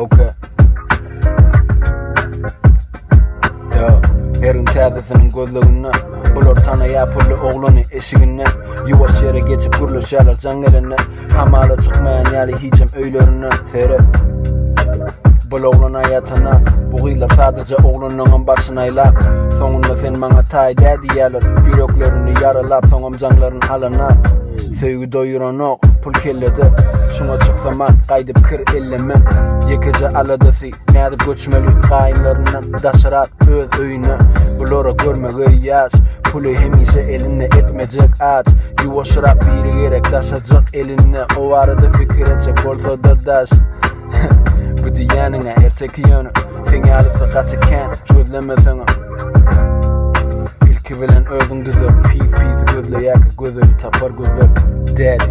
Okay. Yo, Herun tədəsinin gözlüğündən Bulur tanaya pullu oğlunu eşigindən Yuvas yere geçip guruluşarlar canlarına Hamalı çıkmayan yali hicam öylöründen Fere Bul oğlun hayatına Buğuylar sadece oğlunun başınayla Sonunda sen bana tay dedi yerler Yüreklerini yaralap sonum canların alana Sevgi doyuran ok pul kelledi Şuna çıksama qaydıp kır ellemen Yekece aladası Nedip göçmeli qayınlarından Daşırar öz öyüne Bulara görmege yaz Pulu hemise eline etmeyecek aç Yuvaşırap biri gerek daşacak eline O arada fikir edecek olsa da daş Bu diyanına erteki yönü Seni alısa kaçıken gözleme sana İlki bilen özün düzür Pif gözle yakı gözleri tapar gözler Dead